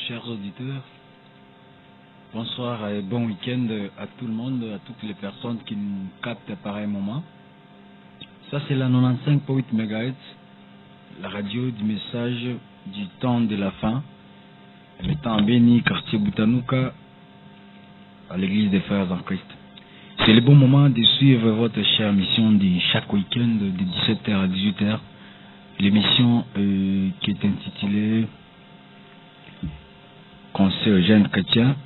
chers auditeurs. Bonsoir et bon week-end à tout le monde, à toutes les personnes qui nous captent à pareil moment. Ça, c'est la 95.8 MHz, la radio du message du temps de la fin. Le temps béni, quartier Boutanouka, à l'église des Frères en Christ. C'est le bon moment de suivre votre chère mission de chaque week-end de 17h à 18h. L'émission qui est intitulée Conseil aux jeunes chrétiens.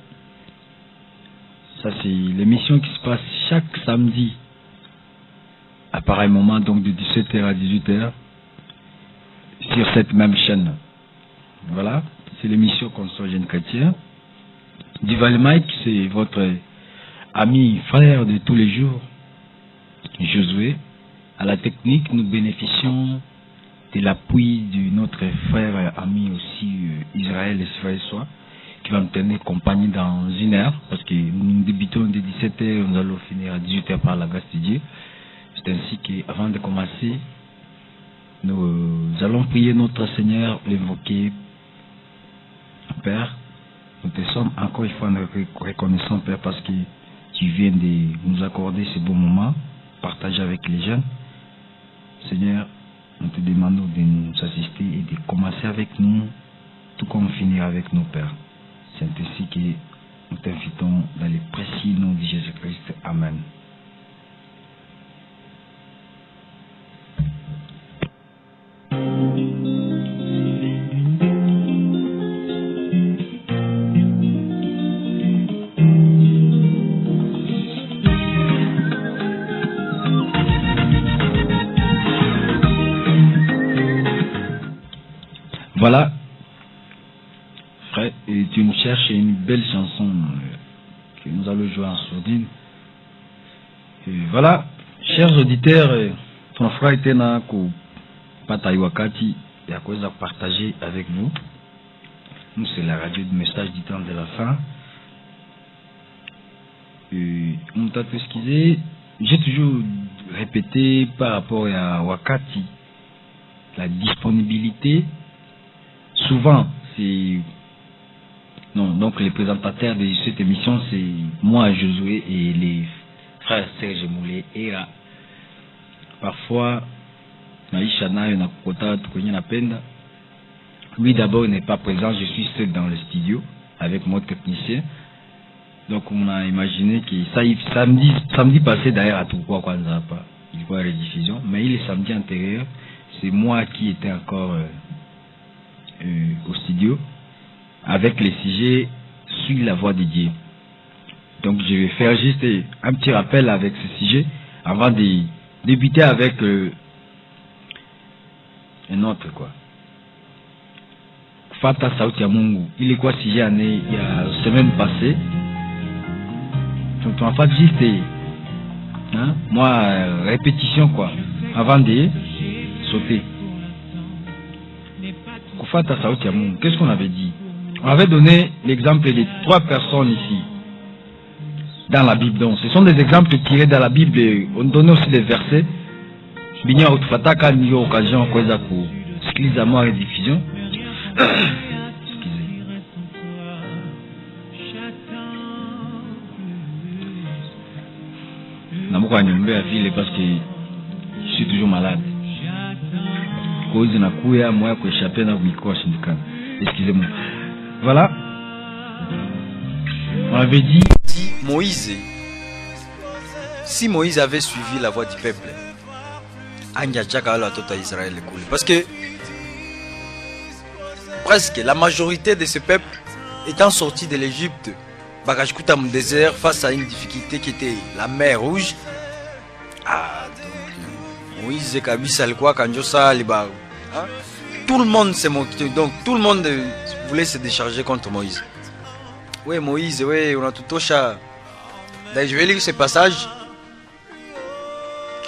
Ça, c'est l'émission qui se passe chaque samedi à pareil moment, donc de 17h à 18h sur cette même chaîne. Voilà, c'est l'émission Conseil aux jeunes chrétiens. Duval Mike, c'est votre ami, frère de tous les jours, Josué. À la technique, nous bénéficions de l'appui de notre frère ami aussi, Israël Esfaïsois, qui va me tenir compagnie dans une heure, parce que nous débutons de 17h, nous allons finir à 18h par la grâce de Dieu. C'est ainsi qu'avant de commencer, nous allons prier notre Seigneur, l'invoquer. Père, nous te sommes encore une fois reconnaissants, Père, parce que tu viens de nous accorder ce bon moment, partager avec les jeunes. Seigneur, nous te demandons de nous assister et de commencer avec nous, tout comme finir avec nos pères. C'est ainsi que nous t'invitons dans les précieux noms de Jésus-Christ. Amen. Voilà, frère, et tu nous cherches une belle chanson que nous allons jouer en sourdine. Et voilà, chers auditeurs, ton frère était là pour Patayuakati et à cause de partager avec vous. Nous, c'est la radio du message du temps de la fin. Et on t'a excusé, j'ai toujours répété par rapport à Wakati, la disponibilité. Souvent, c'est... Non, donc les présentateurs de cette émission, c'est moi, Josué, et les frères Serge Moulé et parfois, Naïchana et Nakota, Penda. Lui d'abord n'est pas présent, je suis seul dans le studio avec mon technicien. Donc on a imaginé que ça, samedi passé d'ailleurs à Toukwa Kwanzapa, il voit la rediffusion, mais il est samedi antérieur, c'est moi qui étais encore... au studio avec les sujets sur la voix de Dieu. Donc je vais faire juste un petit rappel avec ce sujet avant de débuter avec un autre quoi. Fata Sauti ya Mungu. Il est quoi sujet année il y a semaine passée. Donc en fait juste moi répétition quoi avant de sauter. Qu'est-ce qu'on avait dit? On avait donné l'exemple de 3 personnes ici dans la Bible. Donc, ce sont des exemples tirés dans la Bible. On donnait aussi des versets. Binya Outfataka n'y a occasion pour excusez à moi rediffusion. Excusez. Namuka nyombe à ville parce que je suis toujours malade. Excusez-moi. Voilà. On avait dit Moïse. Si Moïse avait suivi la voie du peuple, parce que presque la majorité de ce peuple étant sorti de l'Égypte, Bagashkuta mon désert face à une difficulté qui était la mer Rouge. Moïse Kabisa quoi Kanjosa Liba. Tout le monde s'est moqué, donc tout le monde voulait se décharger contre Moïse. Oui, Moïse, oui, on a tout au chat. D'ailleurs, je vais lire ce passage.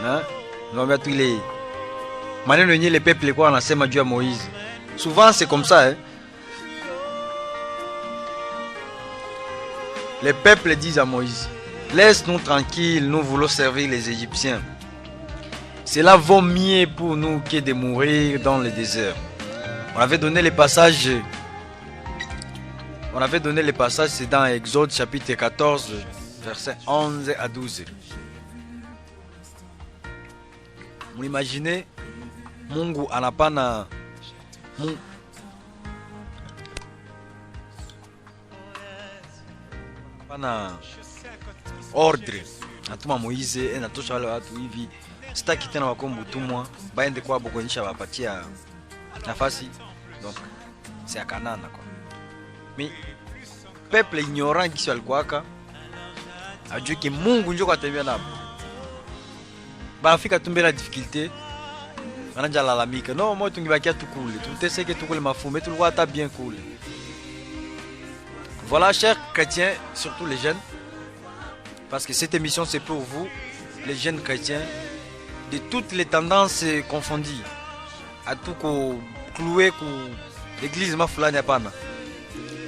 On va mettre les. Maintenant, les peuples, quoi, on a sème Dieu à Moïse. Souvent, c'est comme ça. Les peuples disent à Moïse: laisse-nous tranquilles, nous voulons servir les Égyptiens. Cela vaut mieux pour nous que de mourir dans le désert. On avait donné les passages On avait donné les passages, c'est dans Exode chapitre 14, versets 11 à 12. Vous imaginez, Mungu anapana ordre atuma Moize enatosha wale watu hivi, sitaki tena wakombo tumwa baende kwa bokonyesha wapatia nafasi, donc c'est à Canaan quoi. Mais peuple ignorant qui walikuwaka ajue que Mungu njoo katembea nabo, bafika tumbela difficulté ananja lalamika, non moi tungibakia tukule tuteseke tukule mafume tulikuwa hata bien cool. Voilà, chers chrétiens, surtout les jeunes, parce que cette émission c'est pour vous, les jeunes chrétiens, de toutes les tendances confondues, à tout clouer l'église mafulani hapana.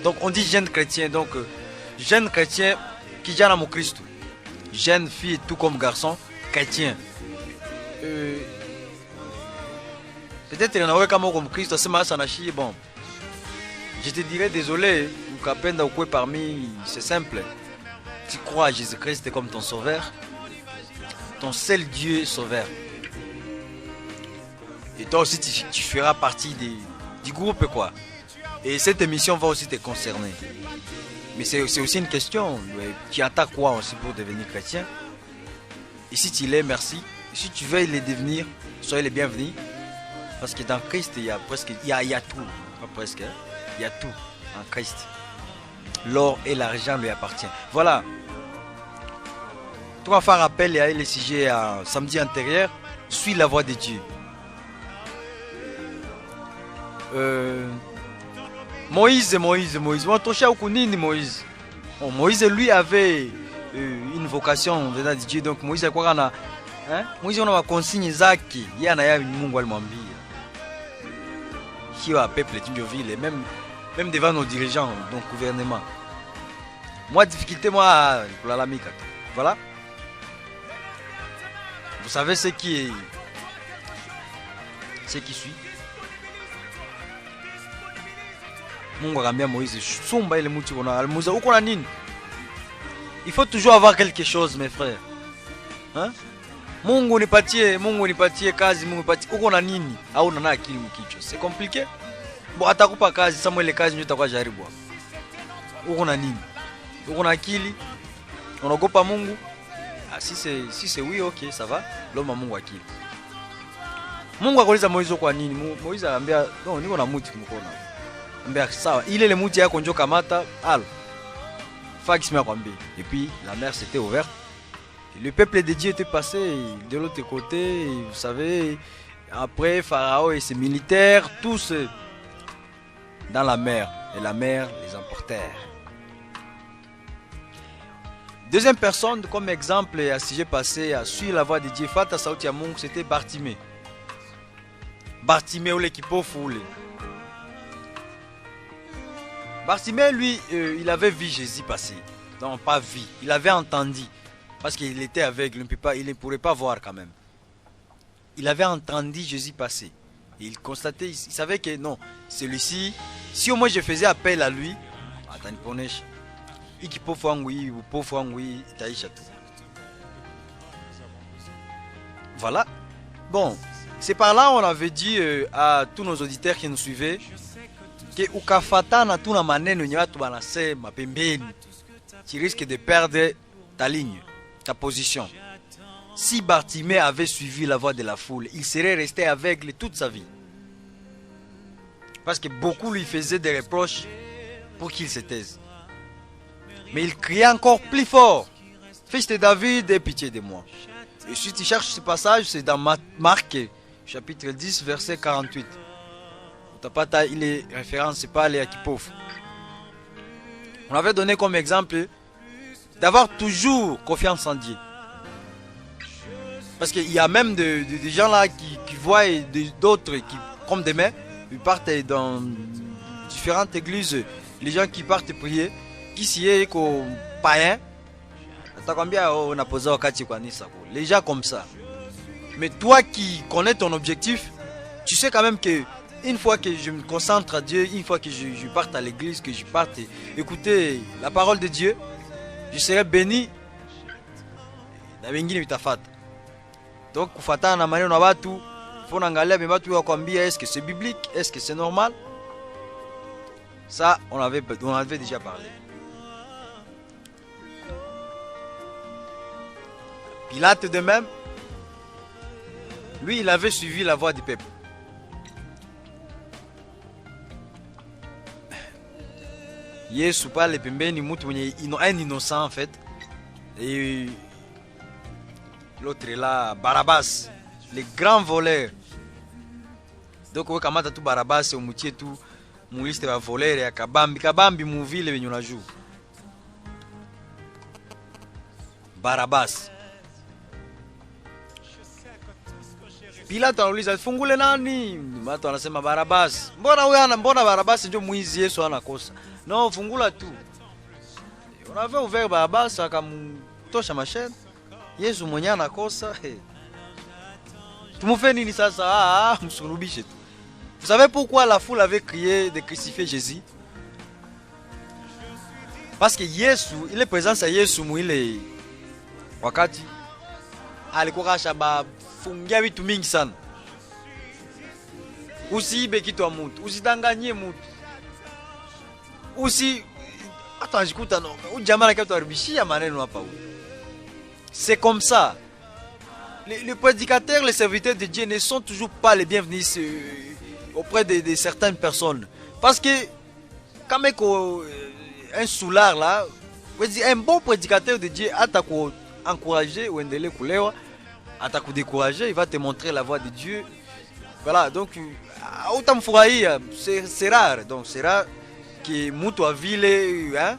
Donc on dit jeunes chrétiens, donc jeunes chrétiens qui jana mon Christ, jeunes filles tout comme garçons chrétiens. Peut-être qu'il y en a comme Christ, c'est ma sanachi, bon. Je te dirais désolé, ou parmi, c'est simple. Tu crois à Jésus-Christ comme ton sauveur, ton seul Dieu sauveur. Et toi aussi tu feras partie du groupe quoi. Et cette émission va aussi te concerner. Mais c'est aussi une question, tu attends quoi aussi pour devenir chrétien? Et si tu l'es, merci. Et si tu veux le devenir, soyez les bienvenus. Parce que dans Christ, il y a presque, il y a tout. Pas presque, hein? Il y a tout en Christ. L'or et l'argent lui appartiennent. Voilà. Toi, faire rappel et à les sujets à samedi antérieur, suis la voix de Dieu. Moïse. Moi, touché au Kounini, Moïse. Bon, Moïse, lui, avait une vocation venant de Dieu. Donc, Moïse, quoi qu'on a. Hein? Moïse, on a consigne Zaki. Il y en a une mungu al-Mambi. Qui a peuple de ville, même devant nos dirigeants, donc gouvernement. Moi, difficulté, moi, pour la mica. Voilà. Vous savez ce qui suit. Mungu akamwambia Moïse, sumba ile mti kuna almuza uko na nini? Il faut toujours avoir quelque chose mes frères. Hein? Mungu nipatie kazi, Mungu nipatie uko na nini? Au una akili mkichwa. C'est compliqué. Bon atakupa kazi, Samuel kazi ndio itakuwa jaribu. Uko na nini? Uko na akili? Unaogopa Mungu? Ah si c'est oui, OK, ça va. L'homme Mungu akili. Mungu akauliza Moïse kwa nini? Moïse anambia, "Non, niko na mti mkono." Ambia sawa, ile mti yako njoo kamata, al. Fax m'a kwambia. Et puis la mer s'était ouverte. Et le peuple de Dieu était passé de l'autre côté, et vous savez, après Pharaon et ses militaires, tous dans la mer, et la mer les emportèrent. Deuxième personne, comme exemple, à sujet passé, à suivre la voie de Dieu, Fata Sauti ya Mungu, c'était Bartimée. Bartimée, ou l'équipe foule. Bartimée, lui, il avait vu Jésus passer. Non, pas vu, il avait entendu. Parce qu'il était aveugle, il ne pourrait pas voir quand même. Il avait entendu Jésus passer. Et il constatait, il savait que non, celui-ci, si au moins je faisais appel à lui, attends, voilà. Bon, c'est par là on avait dit à tous nos auditeurs qui nous suivaient que ukafatana tuna maneno yenye watu wanasema pembeni, tu risques de perdre ta ligne, ta position. Si Bartimée avait suivi la voie de la foule, il serait resté aveugle toute sa vie. Parce que beaucoup lui faisaient des reproches pour qu'il se taise. Mais il criait encore plus fort: Fils de David, aie pitié de moi. Et si tu cherches ce passage, c'est dans Marc, chapitre 10, verset 48. Il est référence, c'est pas les Akipov. On avait donné comme exemple d'avoir toujours confiance en Dieu. Parce qu'il y a même des gens là qui voient d'autres qui, comme demain, ils partent dans différentes églises. Les gens qui partent prier, qui s'y est comme païens. Les gens comme ça. Mais toi qui connais ton objectif, tu sais quand même que une fois que je me concentre à Dieu, une fois que je parte à l'église, que je parte écouter la parole de Dieu, je serai béni. Donc, kufatana na maneno na watu, faut naangalia watu wakwambia est-ce que c'est biblique, est-ce que c'est normal? Ça, on avait déjà parlé. Pilate de même, lui, il avait suivi la voie du peuple. Yesu pale pembeni mtu mwenye un innocent en fait. Et l'autre est là, Barabbas, le grand voleur. Donc we kamata tu Barabbas umutie tu mu liste ya voleur ya kabambi mu vile wenye unajua. Barabbas. Pilate anauliza fungule nani? Watu wanasema Barabbas. Mbona Barabbas ndio mwizi, Yesu anakosa? Non, fungula tu. On avait ouvert Barabbas akamtosha machine. Yesu mwenye anakosa. Tumufanye nini sasa? Msulubishe tu. Vous savez pourquoi la foule avait crié de crucifier Jésus? Parce que Yesu, ile présence ya Yesu mwile wakati alikuwa kasha fungia vitu mingi sana. Usiibe kitu ya mtu, usidanganyie mtu. Hata ajikuta no, jamaa kitu aribishia maneno hapa huko. C'est comme ça. Les prédicateurs, les serviteurs de Dieu ne sont toujours pas les bienvenus auprès de certaines personnes. Parce que, quand même, un soulard là, un bon prédicateur de Dieu, à t'encourager ou à te décourager, il va te montrer la voie de Dieu. Voilà, donc, autant c'est rare. Donc, c'est rare que mtu wa vile, hein?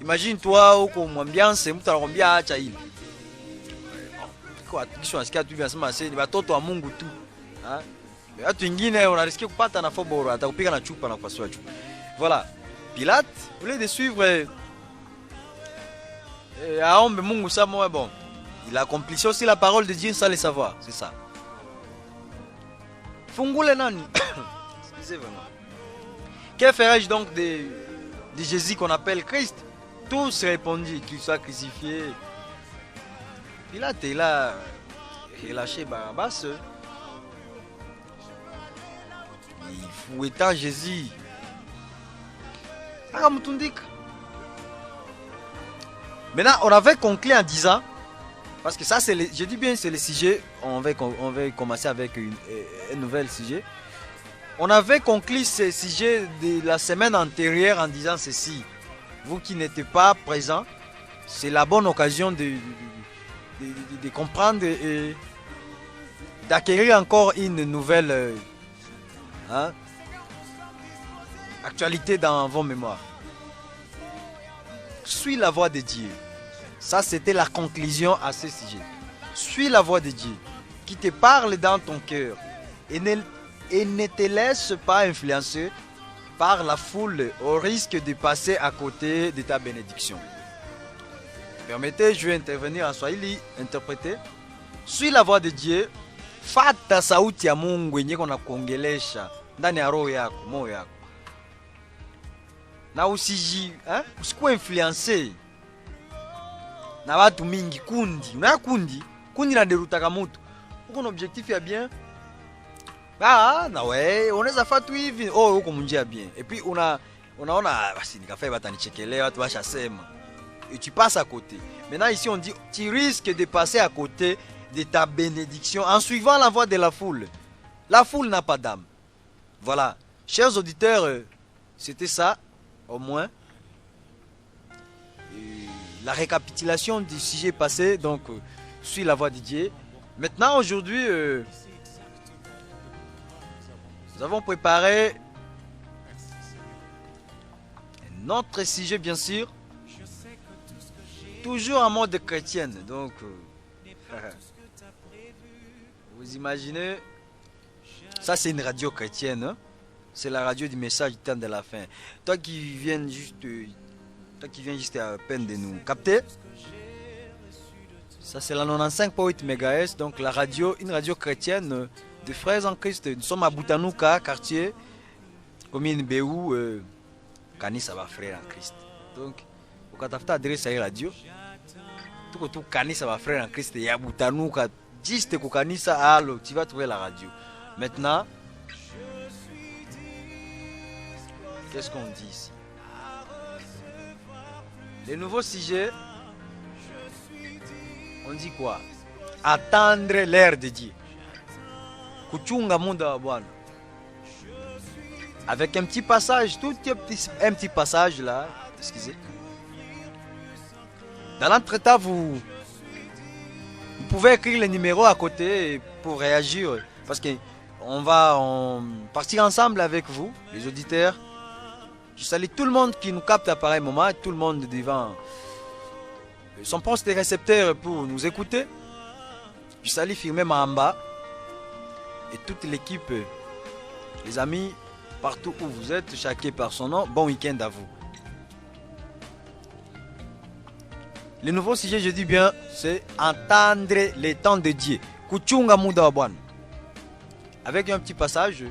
Imagine-toi, uko mwambiance, mtu anakwambia acha hili. Kwa kisho nasikia tu vinasema sasa ni watoto wa Mungu tu. Watu wengine unarisikia kupata na foboro atakupiga na chupa na kupasua chupa. Voilà. Pilate voulait de suivre aombe Mungu ça moi bon. Il accomplissait aussi la parole de Dieu sans le savoir, c'est ça. Fungule nani? C'est vraiment. Que ferais-je donc de Jésus qu'on appelle Christ? Tous répondit qu'il soit crucifié. Pilate est là, il a lâché Barabbas. Il fouettant Jésus. Maintenant, on avait conclu en disant, parce que ça, je dis bien, c'est le sujet, on va commencer avec un nouvel sujet. On avait conclu ce sujet de la semaine antérieure en disant ceci. Vous qui n'étiez pas présents, c'est la bonne occasion de comprendre et d'acquérir encore une nouvelle actualité dans vos mémoires. Suis la voie de Dieu. Ça, c'était la conclusion à ce sujet. Suis la voie de Dieu qui te parle dans ton cœur et ne te laisse pas influencer par la foule au risque de passer à côté de ta bénédiction. Permettez, je vais intervenir en Swahili, interpréter. Suis la voie de Dieu. Fata sauti ya Mungu yenye kona kuongelesha ndani ya roho yako, moyo yako. Na usikuwe influencé na watu mingi kundi. Una kundi na derutaka mtu. Uko na objectif ya bien. Na we, unaweza fatu hivi, uko munjia bien. Et puis unaona basi nikafanya batanichekelea watu washasema. Et tu passes à côté. Maintenant ici on dit tu risques de passer à côté de ta bénédiction en suivant la voie de la foule. La foule n'a pas d'âme. Voilà. Chers auditeurs, c'était ça au moins. La récapitulation du sujet passé, donc suis la voie de Dieu. Maintenant aujourd'hui, nous avons préparé notre sujet bien sûr. Toujours en mode chrétienne, donc vous imaginez, ça c'est une radio chrétienne, hein? C'est la radio du message du temps de la fin. Toi qui viens juste à peine de nous capter, ça c'est la 95.8 MHz, donc la radio, une radio chrétienne des frères en Christ. Nous sommes à Boutanuka, quartier, commune Béou, Kanisa va frère en Christ. Donc, au Katafta adresse à la radio, tout Kanisa va frère en Christ, il y a Boutanuka, juste que Kanisa, alors tu vas trouver la radio. Maintenant, qu'est-ce qu'on dit ici? Les nouveaux sujets, on dit quoi? Attendre l'heure de Dieu. Kuchunga muda wa Bwana. Avec un petit passage, un petit passage là, excusez. Dans l'entretemps, vous pouvez écrire le numéro à côté pour réagir. Parce qu'on va partir ensemble avec vous, les auditeurs. Je salue tout le monde qui nous capte à pareil moment, tout le monde devant son poste de récepteur pour nous écouter. Je salue Firmé Mahamba et toute l'équipe, les amis, partout où vous êtes, chacun par son nom. Bon week-end à vous. Le nouveau sujet, je dis bien, c'est entendre les temps de Dieu. Kuchunga muda wa Bwana. Avec un petit passage,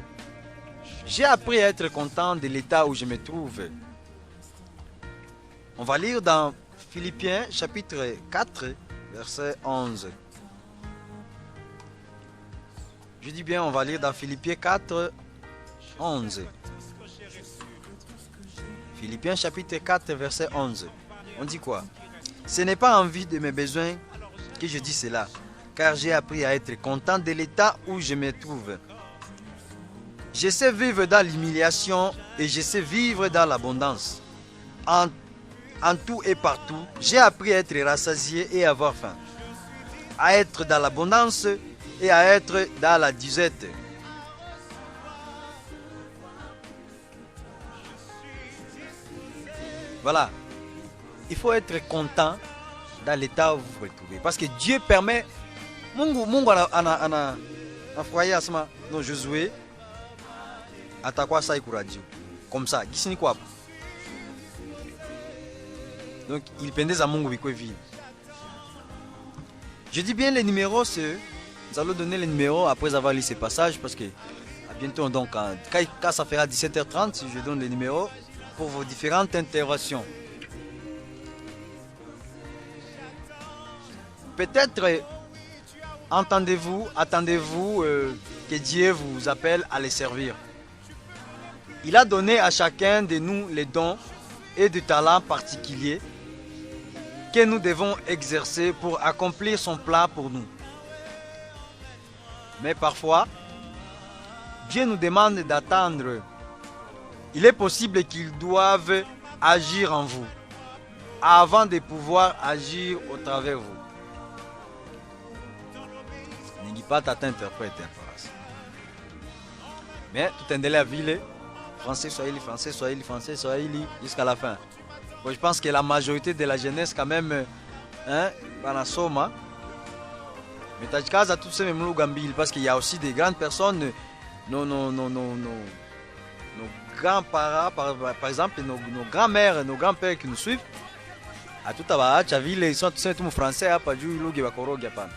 j'ai appris à être content de l'état où je me trouve. On va lire dans Philippiens chapitre 4, verset 11. Je dis bien, on va lire dans Philippiens 4, 11. Philippiens chapitre 4, verset 11. On dit quoi? Ce n'est pas en vue de mes besoins que je dis cela, car j'ai appris à être content de l'état où je me trouve. Je sais vivre dans l'humiliation et je sais vivre dans l'abondance. En tout et partout, j'ai appris à être rassasié et avoir faim, à être dans l'abondance et à être dans la disette. Voilà. Il faut être content dans l'état où vous vous retrouvez. Parce que Dieu permet. Mungu anafurahia asema no Josué atakuwa sai kuradio. Comme ça, gisi ni kwa. Donc il pendeza Mungu bikwe vile. Je dis bien les numéros, nous allons donner les numéros après avoir lu ces passages parce que à bientôt donc quand ça fera 17h30, je donne les numéros pour vos différentes interventions. Peut-être attendez-vous que Dieu vous appelle à les servir. Il a donné à chacun de nous les dons et des talents particuliers que nous devons exercer pour accomplir son plan pour nous. Mais parfois, Dieu nous demande d'attendre. Il est possible qu'il doive agir en vous avant de pouvoir agir au travers de vous. Pas t'interprète mais tout un délai à ville français Swahili jusqu'à la fin. Bon, je pense que la majorité de la jeunesse quand même banasoma mais tajikaza tout ce même Lugambili parce qu'il y a aussi des grandes personnes nos grands-parents par exemple nos grands-mères nos grands-pères qui nous suivent à tout à ville ils sont tous français à pas du lugi bakorogi hapana.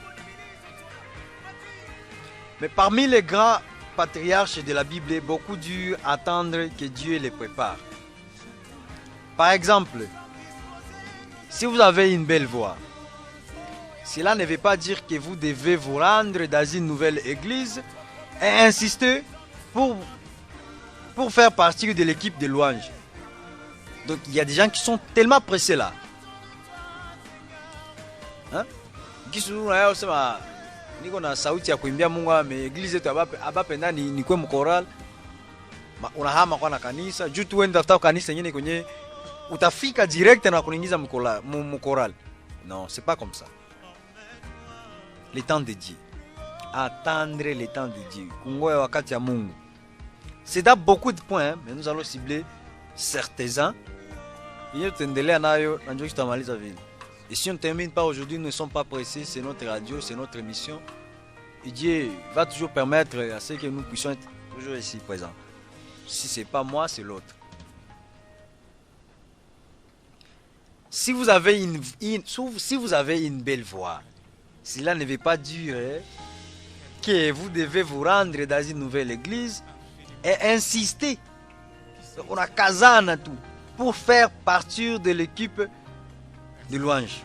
Mais parmi les grands patriarches de la Bible, beaucoup durent attendre que Dieu les prépare. Par exemple, si vous avez une belle voix, cela ne veut pas dire que vous devez vous rendre dans une nouvelle église et insister pour faire partie de l'équipe de louange. Donc il y a des gens qui sont tellement pressés là. Hein? Niko na sauti ya kuimbia Mungu ame eglise yetu abapenda ni kwa mkoral unahama kwa na kanisa juu tu wenda tafuta kanisa nyingine kwenye utafika direct na kuingiza mkoral. Non, c'est pas comme ça. Le temps de Dieu. Attendre le temps de Dieu. Kungoya wakati ya Mungu. C'est dans beaucoup de points, mais nous allons cibler certains. Iyo tuendelea nayo na njoo tutamaliza vile. Et si on ne termine pas aujourd'hui, nous ne sommes pas pressés, c'est notre radio, c'est notre émission. Et Dieu va toujours permettre à ce que nous puissions être toujours ici présents. Si ce n'est pas moi, c'est l'autre. Si vous avez une belle voix, cela ne veut pas dire que vous devez vous rendre dans une nouvelle église et insister. On a kazana tout pour faire partir de l'équipe de louange.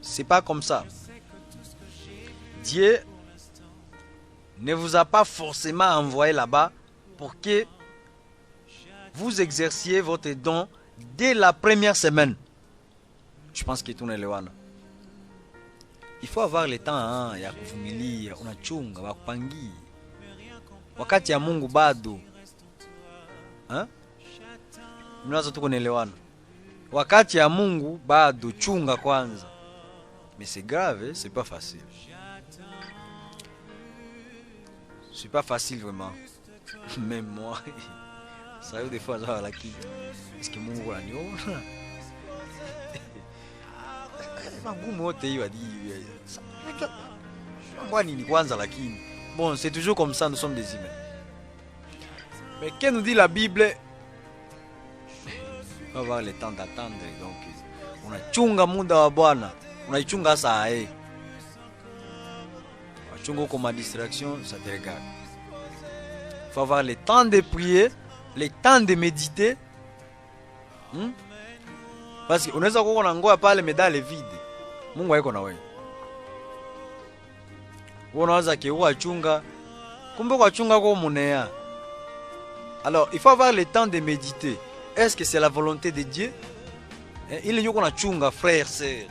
C'est pas comme ça. Dieu ne vous a pas forcément envoyé là-bas pour que vous exerciez votre don dès la première semaine. Je pense que tout est là. Il faut avoir le temps ya kuvumilia, unachunga, wakupangia. Wakati ya Mungu bado. Mnaanza tu kuelewana. Wakati ya Mungu bado, chunga kwanza. Mais c'est grave, c'est pas facile. C'est pas facile vraiment. Même moi. Ça arrive des fois à la qui. Est-ce que Mungu ananiona? Magumu yote hiyo hadi. Ngwani ni kwanza lakini. Bon, c'est toujours comme ça, nous sommes des humains. Mais qu'est-ce que nous dit la Bible? On va avoir le temps d'attendre. Donc, on a chunga muda wa Bwana. On a chunga saa hii. On a chunga comme distraction, ça te regarde. Il faut avoir le temps de prier, le temps de méditer. Parce que unaweza kuwa unangoja pale medale vide. Mungu hayuko na wewe. Unaweza kiua chunga. Kumbe kwa chunga kwa munea. Alors, il faut avoir le temps de méditer. Est-ce que c'est la volonté de Dieu? Il y a qu'on a chunga, frère, sœur,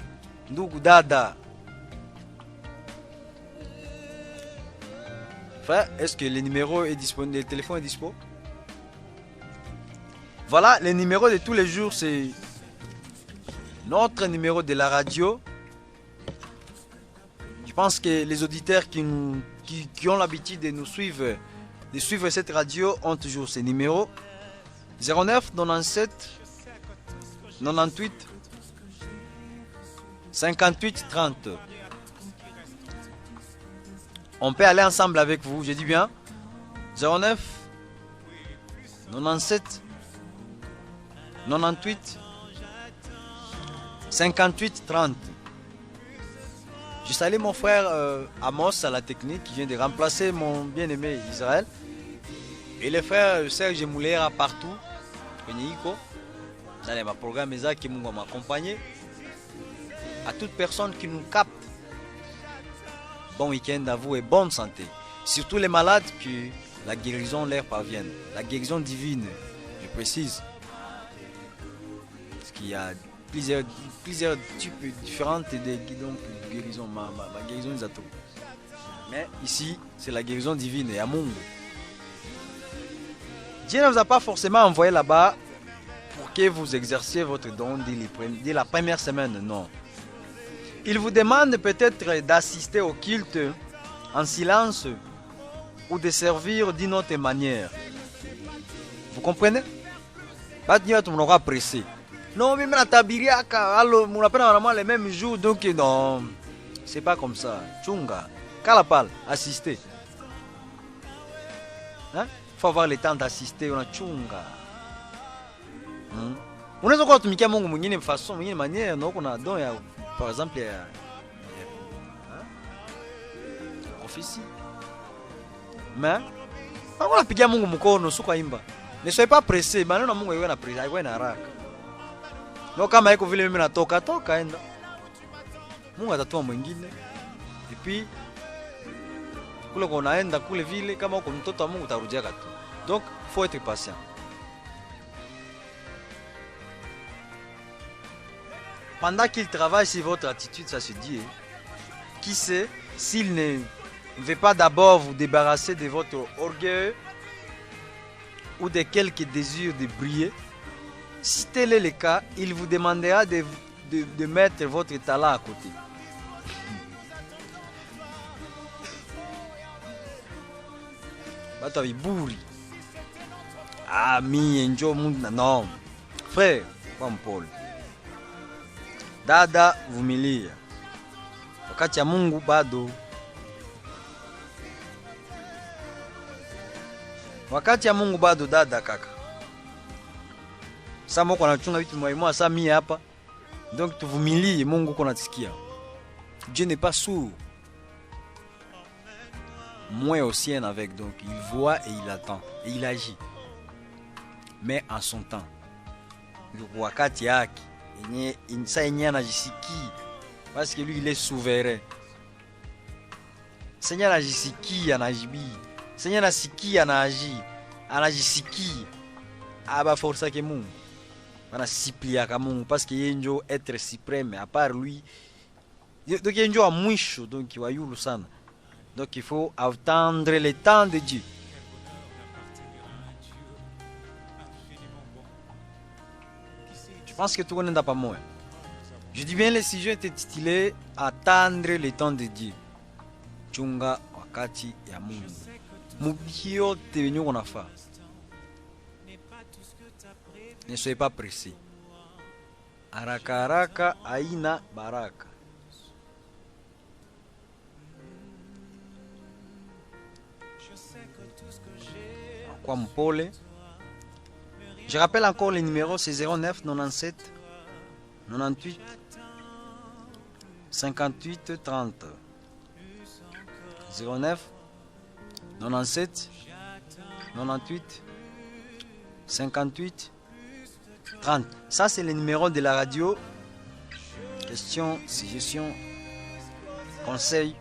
ndugu, dada. Frère, est-ce que le numéro est disponible, le téléphone est dispo? Voilà, le numéro de tous les jours, c'est notre numéro de la radio. Je pense que les auditeurs qui ont l'habitude de nous suivre, de suivre cette radio, ont toujours ces numéros. 09 97 98 58 30. On peut aller ensemble avec vous, je dis bien. 09 97 98 58 30. Je salue mon frère Amos à la technique qui vient de remplacer mon bien-aimé Israël. Et le frère Serge Moulera partout. Dans les programmes qui m'ont accompagné. À toute personne qui nous capte. Bon week-end à vous et bonne santé. Surtout les malades, que la guérison leur parvienne. La guérison divine, je précise. Parce qu'il y a plusieurs types différents de guérison. Ma guérison est à tout. Mais ici, c'est la guérison divine et à Mungu. Dieu ne vous a pas forcément envoyé là-bas pour que vous exerciez votre don dès la première semaine, non. Il vous demande peut-être d'assister au culte en silence ou de servir d'une autre manière. Vous comprenez? Pas de dire que vous pressé. Non, mais la tabiriaka, on appelle normalement les mêmes jours, donc non, c'est pas comme ça. Chunga, kalapal, assister. Hein? Faut avoir le temps d'assister, on a chunga. Unaweza kuwa tumikia Mungu mwingine façon, mwingine manière, non qu'on a don ya par exemple ya ofisi. Mais on a pigia Mungu mkono suka imba. Ne soyez pas pressé, maneno na Mungu yana pressé, haiko na haraka. No kama iko vile mimi natoka enda. Mungu atatoa mwingine. Et puis kule kwa unaenda kule vile kama uko mtoto wa Mungu utarudia tu. Donc faut être patient. Pendant qu'il travaille sur votre attitude, ça se dit. Qui sait s'il ne veut pas d'abord vous débarrasser de votre orgueil ou de quelques désirs de briller. Si tel est le cas, il vous demandera de mettre votre talent à côté. Ah, non. Frère, comme Paul. Dada, vumilia. Wakati ya Mungu bado. Wakati ya Mungu bado, dada kaka. Sasa mko anachunga vitu mwaimwa sasa mimi hapa. Donc tuvumilie, Mungu kuna tusikia. Dieu n'est pas sourd. moins au sien avec. Donc il voit et il attend. Et il agit. Mais en son temps. Wakati yake. Ça yenye anajisikia. Parce que lui il est souverain. Seigneur anajisikia anajibii. Seigneur anasikia anaagi. Anajisikia. Aba força que Mungu. Anasipliaka Mungu parce que yeye ndio être suprême à part lui. Donc yeye ndio mwisho donc wayulu sana. Donc il faut attendre le temps de Dieu. Je pense que tout le monde n'a pas moins. Je dis bien le sujet était titulé Attendre le temps de Dieu. Chunga wakati ya Mungu. Mubio te venyo konafa. Ne soyez pas pressés. Haraka haraka haina baraka. Kwa mpole. Je rappelle encore les numéros, c'est 09 97 98 58 30. 09 97 98 58 30. Ça, c'est le numéro de la radio. Questions, suggestions, conseils,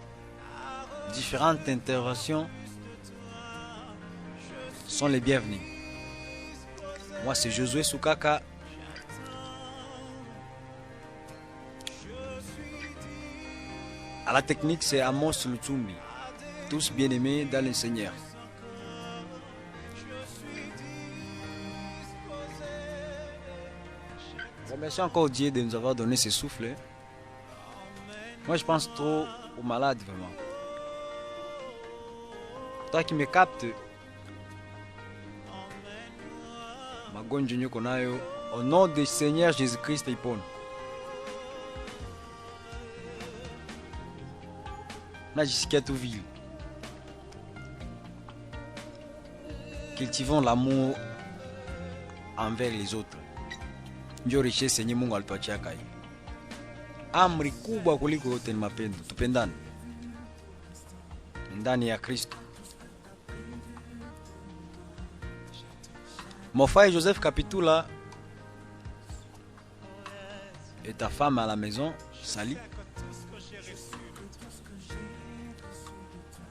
différentes interventions sont les bienvenus. Moi, c'est Josué Soukaka. À la technique, c'est Amos Lutumbi. Tous bien-aimés dans le Seigneur. Merci encore Dieu de nous avoir donné ce souffle. Moi, je pense trop aux malades, vraiment. Toi qui me captes, magonjwa niko nayo, au nom du Seigneur Jésus-Christ ipone. Najisikia tout vile. Cultivons l'amour envers les autres. Ndio richesse yenye Mungu alituachia kai. Amri kubwa kuliko yote ni mapendo. Tupendane ndani ya Kristo. Mon frère Joseph Capitula et ta femme à la maison, salut.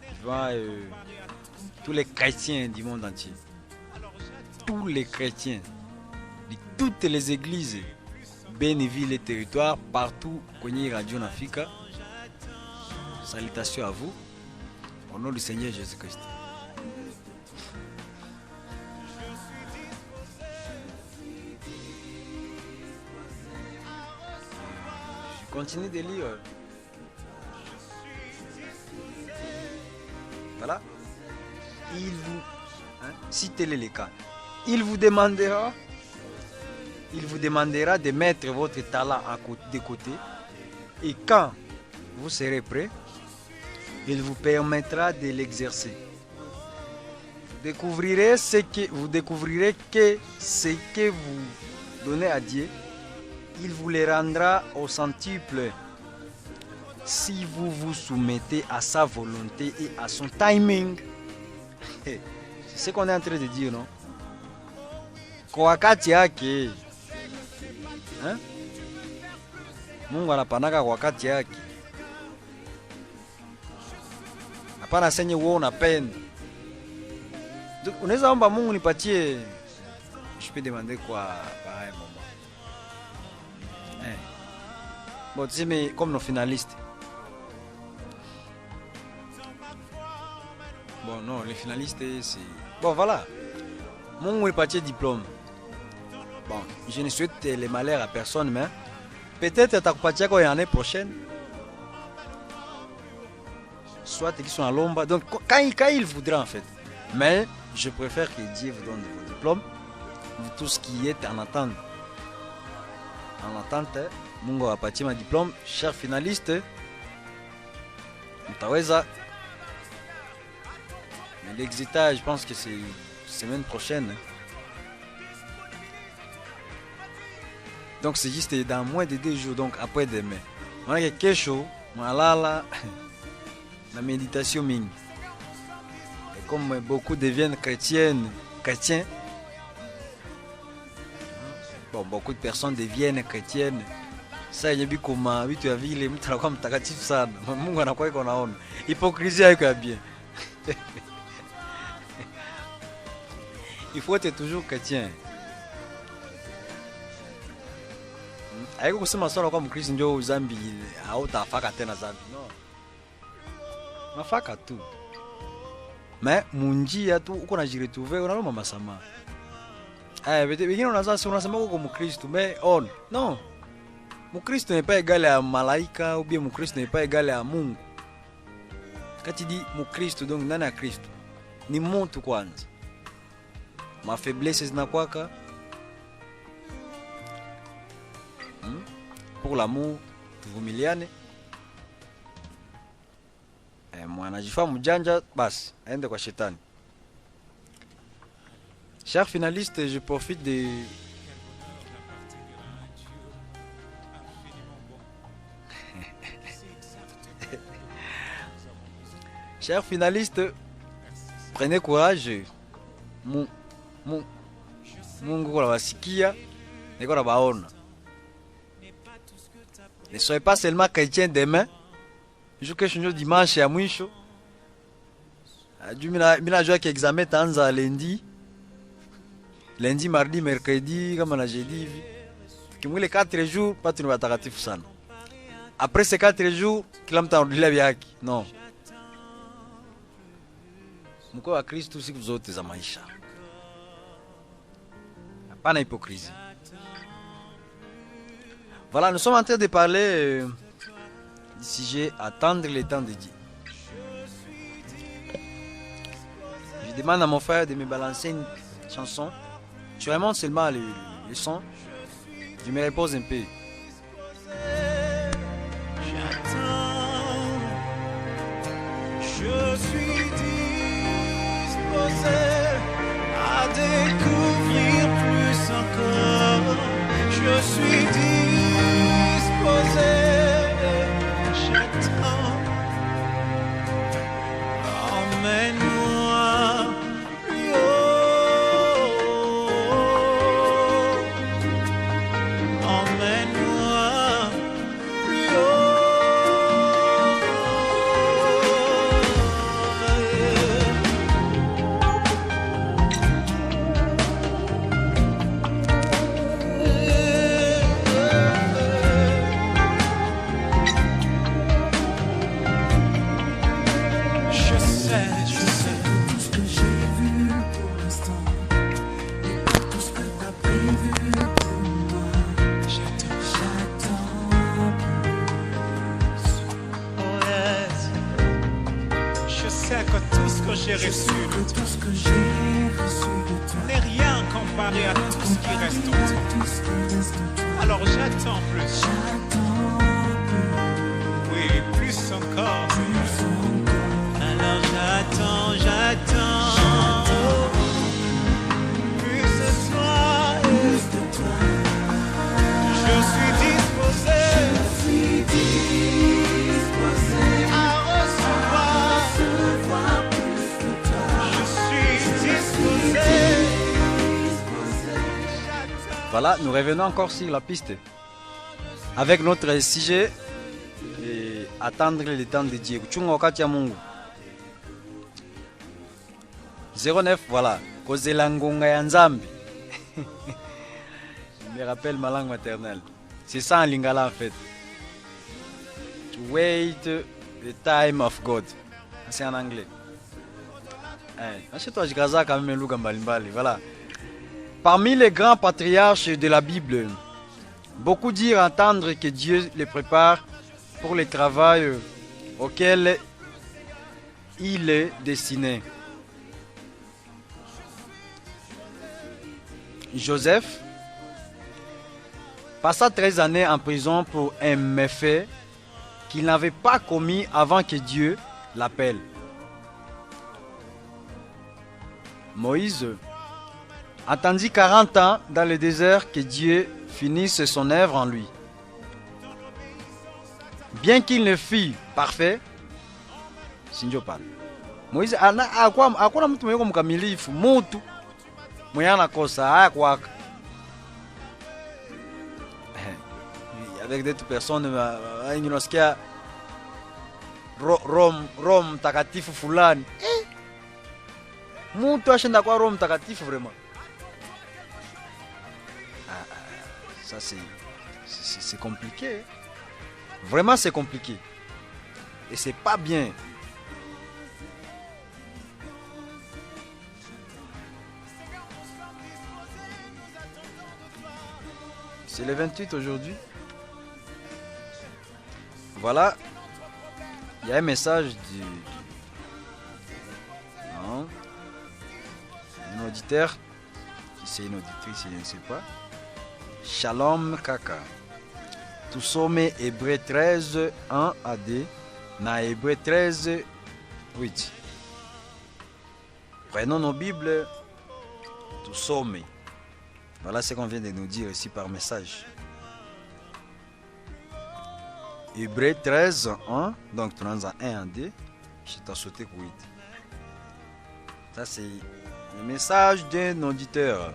Je vois tous les chrétiens du monde entier. Tous les chrétiens de toutes les églises, Bénéville et territoires, partout, Kwenye Radio Nafika. Salutations à vous, au nom du Seigneur Jésus-Christ. Je continue de lire. Voilà. Il vous, si tel est le cas, il vous demandera de mettre votre talent de côté et quand vous serez prêt, il vous permettra de l'exercer. Vous découvrirez que ce que vous donnez à Dieu, il vous le rendra au centuple si vous vous soumettez à sa volonté et à son timing. C'est ce qu'on est en train de dire, non? Kwa wakati yake. Mungu anapanaka kwa wakati yake. Hapana senye wewe unapenda. Unaweza omba Mungu nipatie. Je peux demander quoi pareil moment. Bon, tu sais, mais comme nos finalistes. Bon, non, les finalistes, c'est... Bon, voilà. Mon nipatie diplôme. Bon, je ne souhaite les malheurs à personne, mais peut-être que tu vas l'année prochaine. Soit qu'ils sont à l'ombre. Donc, quand il voudra, en fait. Mais je préfère que Dieu vous donne vos diplômes. Tout ce qui est en attente. En attente, Mungu apatie ma diplôme. Cher finaliste, mtaweza. Mais l'exitage, je pense que c'est semaine prochaine. Donc c'est juste dans moins de 2 jours, donc après demain. On a quelque chose, malala, la méditation mingi. comme beaucoup deviennent chrétiens. Bon, beaucoup de personnes deviennent chrétiennes. Ça yenye biko ma vitu ya vile mtu anakuwa mtakatifu sana. Mungu anakuwa iko naona. Hypocrisie haiko ya bien. Il faut être toujours chrétien. Haiko kusema swala kwa Mkristo ndio zambi au tafaka tena zambi. No. Nafaka tu. Mais munjia tu uko na jiretrouver unaloma masama. Wengine unasema uko Mkristo mais on. Non. Mkristo n'est pas égal à malaika ou bien Mkristo n'est pas égal à Mungu. Quand tu dis Mkristo donc nani ya Kristo? Ni mtu kwanza. Ma faiblesse zinakwaka. Pour l'amour, tuvumiliane. Mwanajifaa mjanja basi aende kwa shetani. Chers finalistes, je profite de Chers finalistes, prenez courage. Mungu kwa wasikia, niko na baona. Ne soyez pas seulement chrétien demain. Je que je dimanche ya mwisho. Mina jua ki examen taanza lundi. Lundi, mardi, mercredi, kama na jeudi hivi. Kimwile 4 jours, patu ni watakatifu sana. Après ces 4 jours, kila mtu anarudia vyake. Non. Mko wa Kristo siku zote za maisha. Hapana hypocrisie. Voilà, nous sommes en train de parler du sujet attendre le temps de Dieu. Je demande à mon frère de me balancer une chanson. Tu remontes seulement le son. Je me repose un peu. Je suis disposé à découvrir plus encore. Je suis disposé, j'attends. Emmène-moi plus haut. Emmène-moi plus haut. J'ai reçu de tout ce que j'ai reçu de toi n'est rien comparé à tout ce qui reste en toi. Alors j'attends plus. Oui, plus encore. Alors j'attends. Plus de toi. Je suis disposé. À recevoir. Voilà, nous revenons encore sur la piste avec notre sujet et attendre le temps de Dieu. 09, voilà. Kozelangonga ya Nzambi. Je me rappelle ma langue maternelle. C'est ça en lingala en fait. To wait the time of God. C'est en anglais. Achète-toi, je gaza quand même lugha mbalimbali. Voilà. Parmi les grands patriarches de la Bible, beaucoup disent entendre que Dieu les prépare pour le travail auquel il est destiné. Joseph passa 13 années en prison pour un méfait qu'il n'avait pas commis avant que Dieu l'appelle. Moïse attendit 40 ans dans le désert que Dieu finisse son œuvre en lui. Bien qu'il ne fût parfait, Moize hakuna mtu mwenye mkamilifu, mtu mwenye anakosa haya kwaka. Avec d'autres personnes unasikia Roho Mtakatifu fulani. Mtu ashinda kwa Roho Mtakatifu vraiment. Ça c'est compliqué. Vraiment c'est compliqué. Et c'est pas bien. C'est le 28 aujourd'hui. Voilà. Il y a un message d'un auditeur. Si c'est une auditrice, je ne sais pas. Shalom Kaka. Tout sommes Hébreux 13, 1 à 2. Na Hébreux 13, 8. Prenons nos Bibles. Tout sommes. Voilà ce qu'on vient de nous dire ici par message. Hébreux 13, 1. Donc, tu en as 1 à 2. Je t'ai sauté pour 8. Ça, c'est le message d'un auditeur.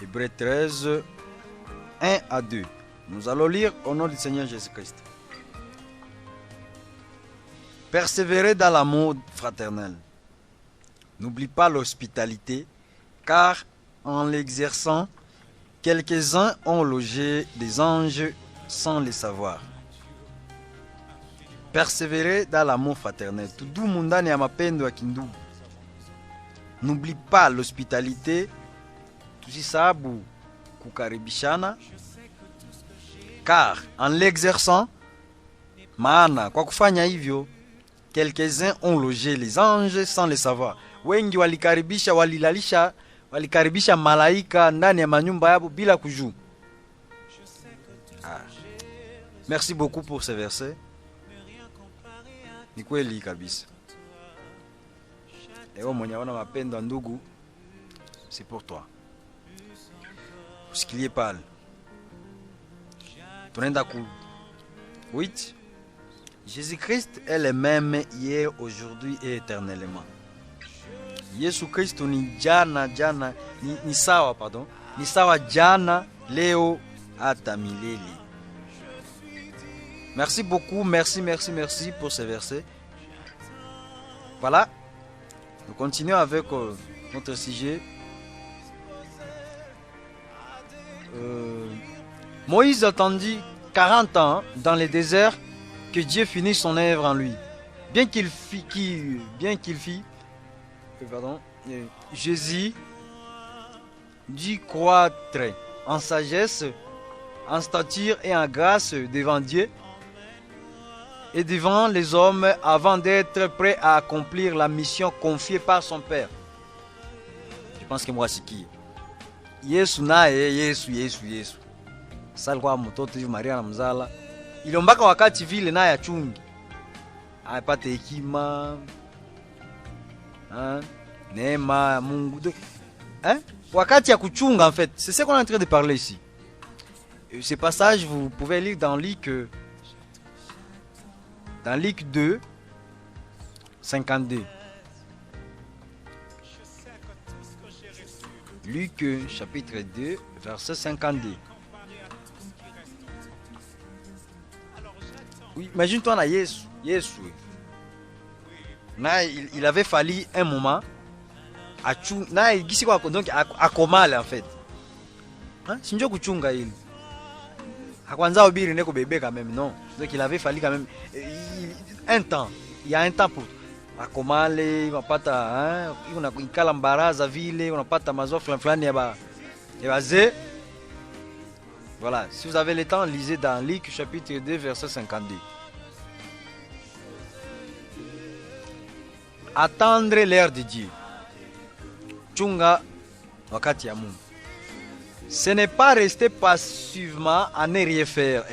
Hébreux 13, 1 à 2. Nous allons lire au nom du Seigneur Jésus-Christ. Persévérez dans l'amour fraternel. N'oublie pas l'hospitalité, car en l'exerçant, quelques-uns ont logé des anges sans le savoir. Persévérez dans l'amour fraternel. Tudu mundani ya mapendo ya kindugu. N'oublie pas l'hospitalité, tusisahabu kukaribishana, car en l'exerçant, maana kwa kufanya hivyo, quelques-uns ont logé les anges sans le savoir. Wengi walikaribisha malaika ndani ya manyumba yao bila kujua. Merci beaucoup pour ce verset. Ni kweli kabisa. Leo mwenye wana mapendo ndugu, c'est pour toi. Usikilie pale. Tunaenda ku 8. Jésus-Christ est le même hier, aujourd'hui et éternellement. Yesu Kristo ni jana ni sawa pardon. Ni sawa jana, leo hata milele. Merci beaucoup, merci pour ce verset. Voilà. Nous continuons avec notre sujet. Moïse attendit 40 ans dans le désert que Dieu finisse son œuvre en lui. Bien qu'il fit Jésus dut croître en sagesse, en stature et en grâce devant Dieu et devant les hommes avant d'être prêt à accomplir la mission confiée par son Père. Je pense que moi c'est qui? Yesu naye Yesu. Salikuwa mtoto hivi Maria na mzala. Iliombaka wakati vile naye achungi. Apate hekima. Neema ya Mungu. Wakati ya kuchunga en fait, c'est ce qu'on est en train de parler ici. Et ce passage vous pouvez lire dans Luc 2 52. Luc chapitre 2 verset 52. Oui, imagine-toi na Yesu. Il avait fallu un moment à donc à komale en fait. Sinjo kuchunga ile. Hakwanza ubiri neko bébé quand même non. Donc il avait fallu quand même un temps. Il y a un temps pour akomale unapata ikala mbaraza vile unapata mazofu fulani ya bazee. Voilà, si vous avez le temps, lisez dans Luc chapitre 2 verset 52. Attendre l'heure de Dieu. Chunga wakati ya Mungu. Ce n'est pas rester passivement à ne rien faire.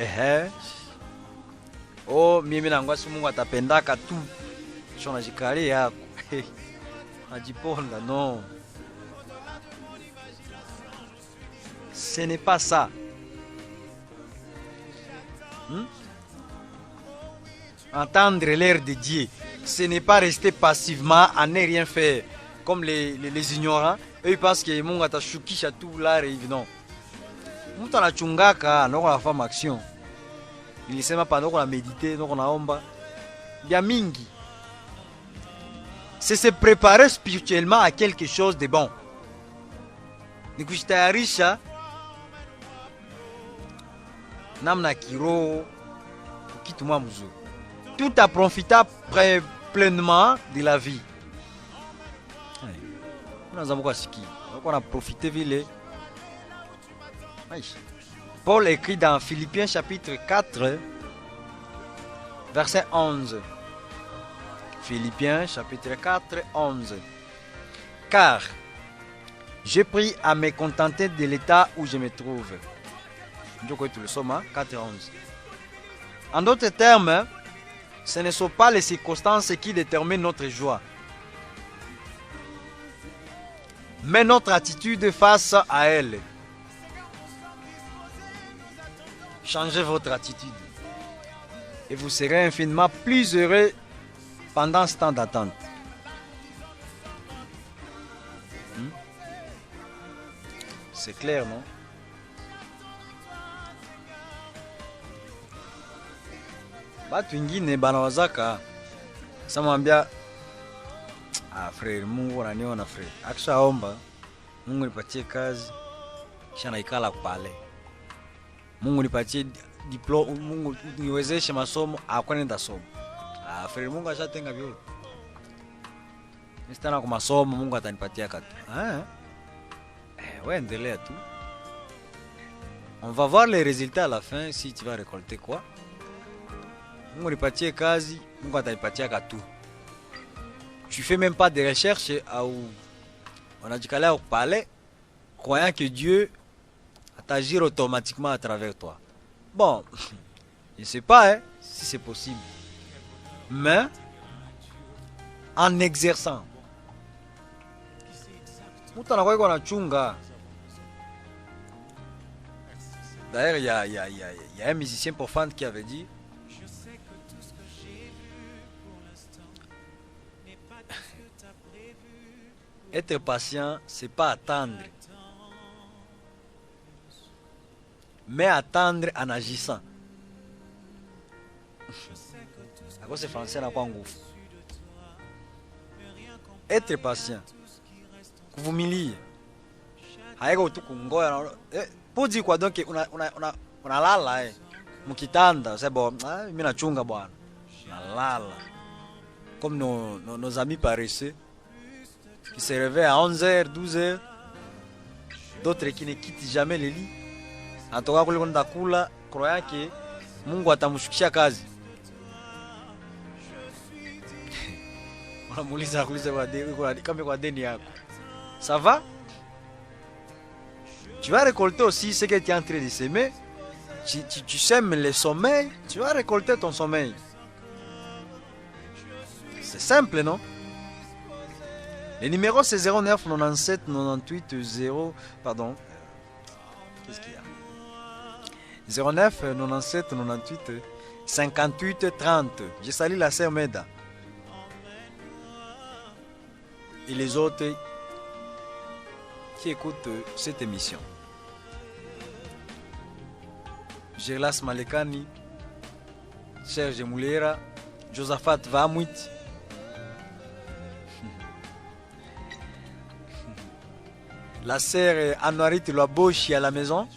Oh, mimi na ngwasi Mungu atapendaka tu. Shona jikali yako. Ajiponda non. Ce n'est pas ça. Entendre l'heure de Dieu. ce n'est pas rester passivement à ne rien faire. Comme les ignorants, eux ils pensent que Mungu atashukisha tout là et non. Mtu anachungaka ndio anafanya action. Nilisema pa ndio méditer, ndio naomba. Bia mingi. C'est se préparer spirituellement à quelque chose de bon. Ni kujitayarisha namna kiroho kitu mwa mzuri. Tout à profiter pleinement de la vie. On a profité vile. Paul écrit dans Philippiens chapitre 4 verset 11. Philippiens chapitre 4 11. Car j'ai pris à me contenter de l'état où je me trouve. Je crois que tu le sommes, 4 11. En d'autres termes, ce ne sont pas les circonstances qui déterminent notre joie, mais notre attitude face à elles. Changez votre attitude et vous serez infiniment plus heureux pendant ce temps d'attente. C'est clair, non? Batu wengine banawazaka samwambia frère, Mungu ananiona frère. Akishaomba Mungu nipatie kazi kisha naikala pale. Mungu nipatie diploma, Mungu niwezeshe masomo, akwenda somo. Frère, Mungu ashatenga vyote. Nistana kwa masomo Mungu atanipatia katu. Ouais, endelea tu. On va voir les résultats à la fin si tu vas récolter quoi. Mungu nipatie kazi, Mungu atanipatia katu. Tu fais même pas de recherche ou on a dit qu'aller au palais croyant que Dieu agir automatiquement à travers toi. Bon, je ne sais pas si c'est possible. Mais en exerçant. D'ailleurs, il y a un musicien profane qui avait dit être patient, c'est pas attendre, mais attendre en agissant. À cause c'est français, n'a pas un gouffre. Être patient, vous m'iliez. Pour dire quoi donc on a lala mukitanda, c'est bon, mimi nachunga bwana. On lala. Comme nos amis paresseux qui se réveillent à 11h, 12h, d'autres qui ne quittent jamais le lit. Anatoka kule kwenda kula, croyant que Mungu atamshukisha kazi. Wanamuuliza kama kwa deni yako. Ça va? Tu vas récolter aussi ce que tu es en train de semer. Tu sèmes le sommeil, tu vas récolter ton sommeil. C'est simple, non? Le numéro c'est 09 97 98 0. Pardon. Qu'est-ce qu'il y a? 09 97 98 58 30. Je salue la sœur Meda. Et les autres qui écoutent cette émission. Gerlas Malekani, Serge Moulera, Josaphat Vamwit. La sœur Anouarit Loaboshi à la maison.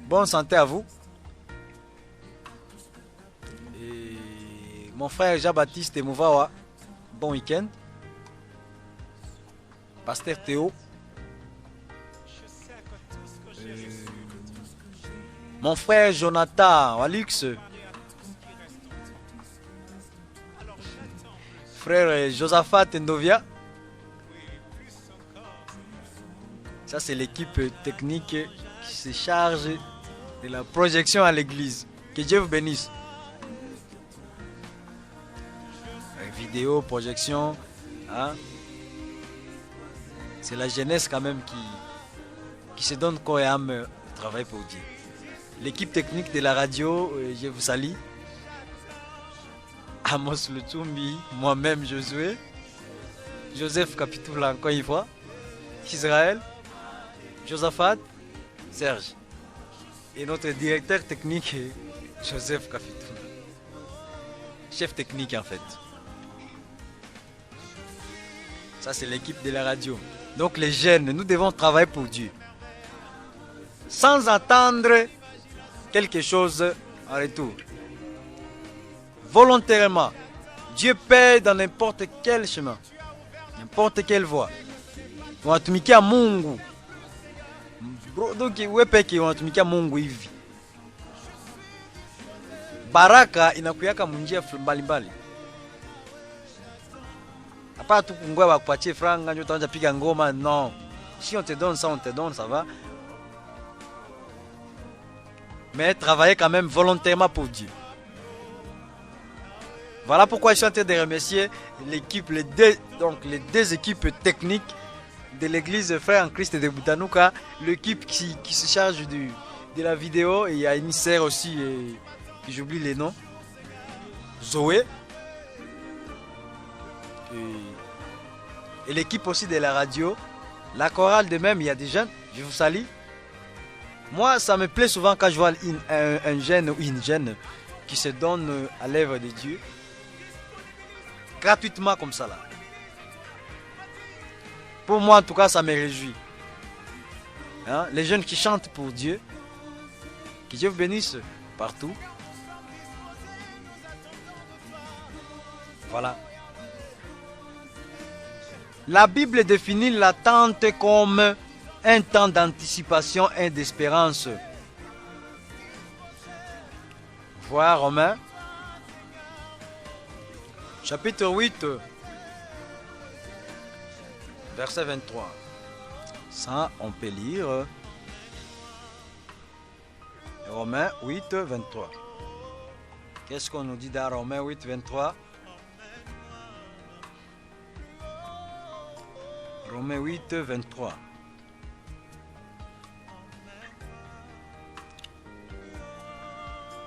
Bonne santé à vous. Et mon frère Jean-Baptiste Mouvawa, bon week-end. Pasteur Théo. Mon frère Jonathan Walux. Frère Josaphat Ndovia. Ça c'est l'équipe technique qui se charge de la projection à l'église. Que Dieu vous bénisse. Vidéo, projection. Hein? C'est la jeunesse quand même qui se donne corps et âme au travail pour Dieu. L'équipe technique de la radio, je vous salue. Amos Lutumbi, moi-même Josué, Joseph Capitoula encore une fois, Israël, Josaphat, Serge. Et notre directeur technique, Joseph Capitoula. Chef technique en fait. Ça c'est l'équipe de la radio. Donc les jeunes, nous devons travailler pour Dieu. Sans attendre quelque chose en retour. Volontairement. Dieu paie dans n'importe quel chemin. N'importe quelle voie. Unatumikia Mungu. Donc wewe peke unatumikia Mungu hivi. Baraka inakuyaka munjia mbalimbali. Hapa tu kungoa bakupatie franga ndio utaanza piga ngoma, non. Si on te donne ça va. Mais travailler quand même volontairement pour Dieu. Voilà pourquoi je suis en train de remercier l'équipe, les deux équipes techniques de l'église Frères en Christ de Butanuka, l'équipe qui se charge de la vidéo, et il y a une sœur aussi, j'oublie les noms, Zoé, et l'équipe aussi de la radio, la chorale de même, il y a des jeunes, je vous salue. Moi, ça me plaît souvent quand je vois un jeune ou une jeune qui se donne à l'œuvre de Dieu, gratuitement comme ça là. Pour moi en tout cas ça me réjouit. Hein? Les jeunes qui chantent pour Dieu, que Dieu vous bénisse partout. Voilà. La Bible définit l'attente comme un temps d'anticipation et d'espérance. Voir Romains chapitre 8 verset 23. Ça on peut lire. Romains 8 23. Qu'est-ce qu'on nous dit dans Romains 8 23? Romains 8 23.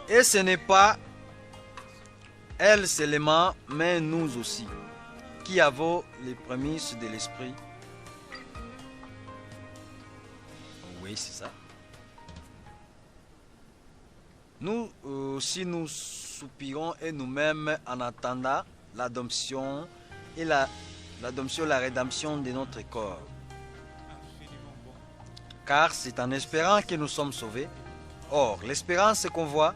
Et ce n'est pas elle seulement, mais nous aussi, qui avons les prémices de l'esprit. Oui, c'est ça. Nous aussi, nous soupirons et nous-mêmes en attendant l'adoption et la rédemption de notre corps. Car c'est en espérant que nous sommes sauvés. Or, l'espérance qu'on voit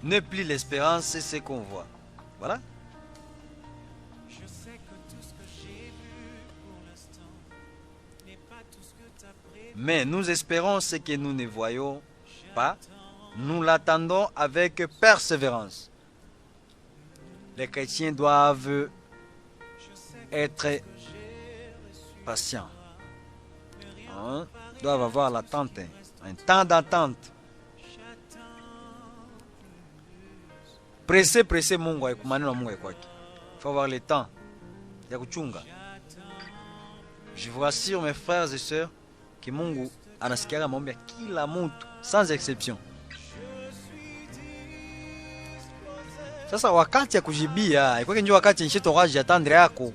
n'est plus l'espérance, c'est ce qu'on voit. Voilà. Mais nous espérons ce que nous ne voyons pas. Nous l'attendons avec persévérance. Les chrétiens doivent être patients. Hein? Doivent avoir l'attente. Un temps d'attente. Pressé Mungu maneno ya Mungu kwake. Il faut avoir le temps ya kuchunga. Je vous rassure mes frères et sœurs que Mungu anasikiaga maombi ya kila mtu sans exception. Sasa wakati ya kujibia, iko ndio wakati nishitoraje attendre yako.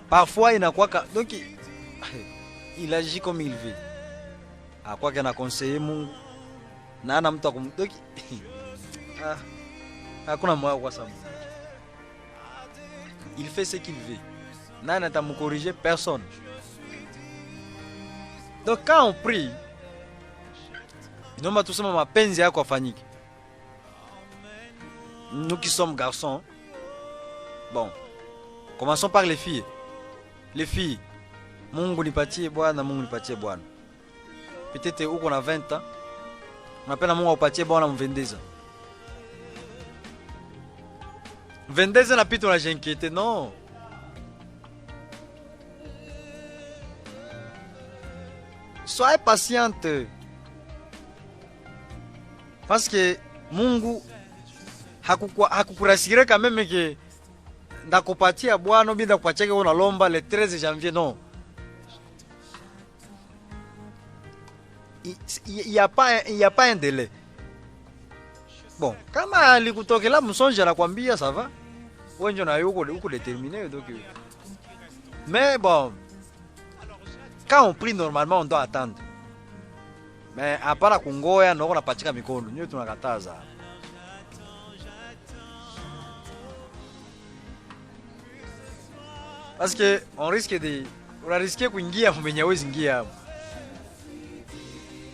Parfois inakuwa donc il agit comme il veut. Akwa kana conseiller Mungu na ana mtu akumdoki. Hakuna moyo kwa sababu. Il fait ce qu'il veut. Nani atamcorriger? Personne. Donc quand on prie, naomba tuseme mapenzi yako afanyike. Nous qui sommes garçons, bon, commençons par les filles. Les filles, Mungu nipatie Bwana, Mungu nipatie Bwana. Peut-être uko na 20 ans, unapenda Mungu akupatie Bwana mvendeza. Vendeza na pito na j'inquiète, non. Soyez patiente. Parce que Mungu hakukurasire quand même que ndakupatia Bwana bila kupatia que unalomba le 13 janvier, non. Il y a pas un délai. Bon, kama alikutokela msonja anakuambia ça va. Ouais, j'en ai eu déterminé. Donc, mais bon, quand on prie normalement, on doit attendre. Mais à part la Congo, on a pas de mikono. Nous, on a kataza. Parce que on risque de, on a risqué kuingia mwenye wezi ingia.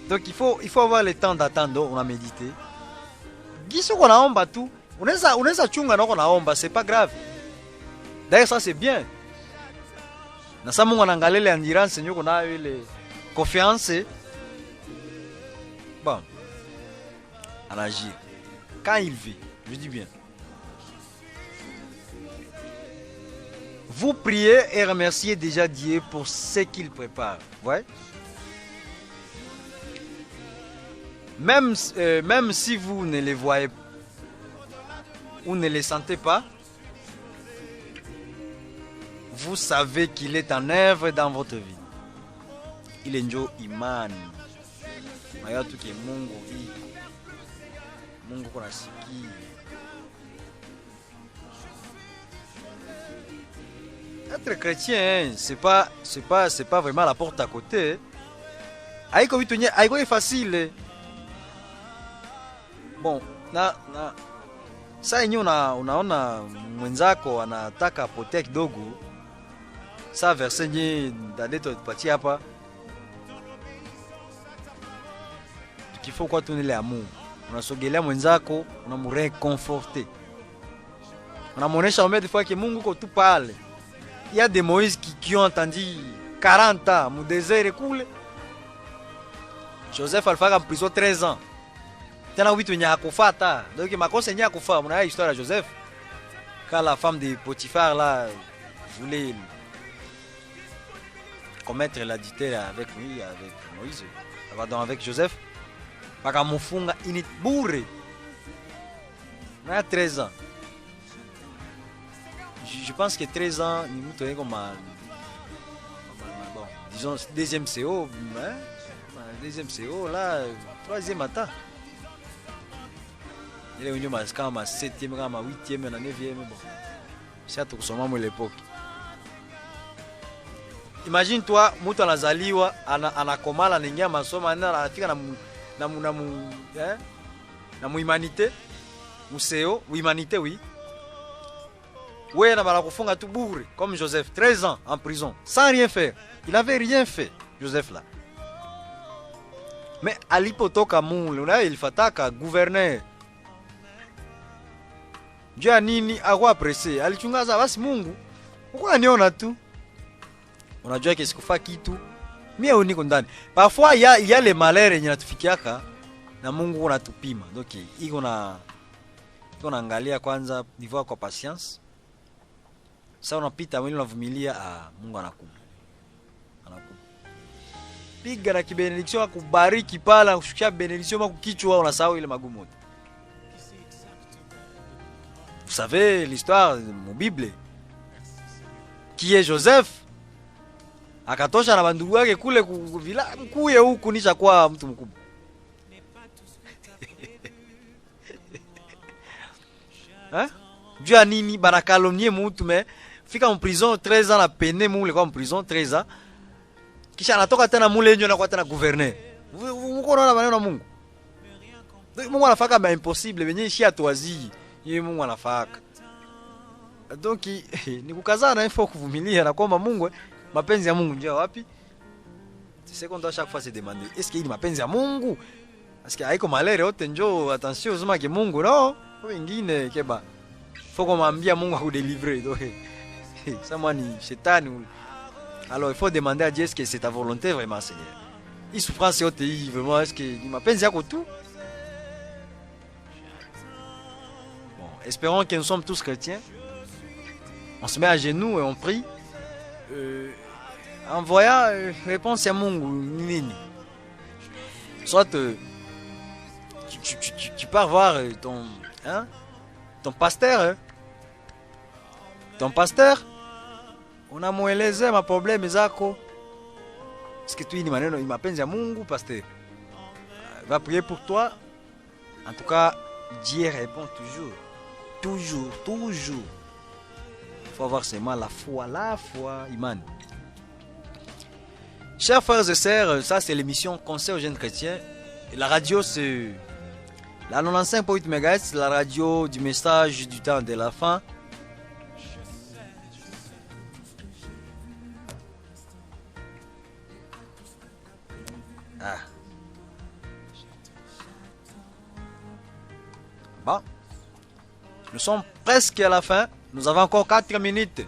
Donc il faut avoir le temps d'attendre. On a médité. Giso qu'on aomba tout. Unaweza chunga na qu'on aomba, c'est pas grave. D'ailleurs ça c'est bien. Na sa Mungu anaangalia ile endurance nyuko nayo ile confiance. Bon. On agit quand il veut. Je dis bien. Vous priez et remerciez déjà Dieu pour ce qu'il prépare. Ouais. Même si vous ne les voyez ou ne les sentez pas, vous savez qu'il est en œuvre dans votre vie. Il est njo imani. Maya tu ke Mungu hii. Mungu kuna siki. Être chrétien, c'est pas vraiment la porte à côté. Aiko vitu aiko est facile. Bon, saa yenyewe unaona mwenzako anataka apotea kidogo. Saa verse yenyewe ndadeto tupatie hapa. Tukifo kwa tunile amour. Unasogelea mwenzako, unamureconforter. Unamuonesha au des fois que Mungu ko tout parle. Il y a des Moïse qui ont entendu 40 ans, mon désert est cool. Joseph Alpha en prison 13 ans. Tena witu nya akufata. Donc makosa nya akufa. On a l'histoire de Joseph. Quand la femme de Potiphar là voulait commettre l'adultère avec lui, avec Moïse, pardon, avec Joseph, paka mufunga init bourré. On a 13 ans. Je pense que 13 ans, nous sommes comme bon, disons deuxième CO, hein? Deuxième CO, là, troisième matin. Il est venu à ma 7e, à ma 8e, à ma 9e. Bon. C'est à tout ce moment à l'époque. Imagine toi, Moutou Nazaliwa, anakomala n'engia masoma, anafika na humanité, museo, humanité, oui. Ouais, il a kufunga tout bourré, comme Joseph, 13 ans en prison, sans rien faire. Il n'avait rien fait, Joseph là. Mais alipotoka Mungu, il fataka gouverneur. Dieu a nini akwa pressé, alichungaza basi Mungu. Uko aniona tu. Unajua kisikufa kitu. Mimi uniko ndani. Parfois il y a les malheurs yenye natufikiaka na Mungu unatupima. Donc iko na angalia kwanza niveau kwa patience. Sasa unapita mwili unavumilia, Mungu anakupa. Piga na kibenediction akubariki pala kushukia benediction makukichwa unasahau ile magumu. Vous savez l'histoire de mon Bible. Qui est Joseph? Akatosha na bandugu wake kule kuvila kuye huku nisha kwa mtu mkubwa. Hein? Dieu a nini bana calomnier mtu mais fika en prison 13 ans la peine mule kwa en prison 13 ans. Kisha anatoka tena mule nyo na kwa tena gouverneur. Mko naona maneno ya Mungu. Mungu anafaka ba impossible benye shi atoazi. Yeye Mungu anafaka. Donc ni kukazana il faut kuvumilia na kwamba Mungu mapenzi ya Mungu njoo wapi? C'est qu'on doit chaque fois se demander est-ce qu'il mapenzi ya Mungu? Parce que haiko malere yote njoo attention usema ke Mungu no. Wengine keba. Faut kumwambia Mungu akudélivrer. Donc ça moi ni shetani. Alors il faut demander à Dieu est-ce que c'est ta volonté vraiment Seigneur. Il souffrance yote hii vraiment est-ce que ni mapenzi yako tu? Bon, espérons que nous sommes tous chrétiens. On se met à genoux et on prie. En voyant réponse à Mungu nini. Soit tu pars voir ton pasteur. Hein? Ton pasteur, unamuelezea ma problème zako. Est-ce que tu ni maneno mapenzi ya Mungu pasteur? Va prier pour toi. En tout cas, Dieu répond toujours. Toujours. faut avoir seulement la foi, Iman. Chers frères et sœurs, ça c'est l'émission Conseil aux jeunes chrétiens. Et la radio c'est la 95.8 MHz, la radio du message du temps de la fin. Bon. Nous sommes presque à la fin. Nous avons encore 4 minutes.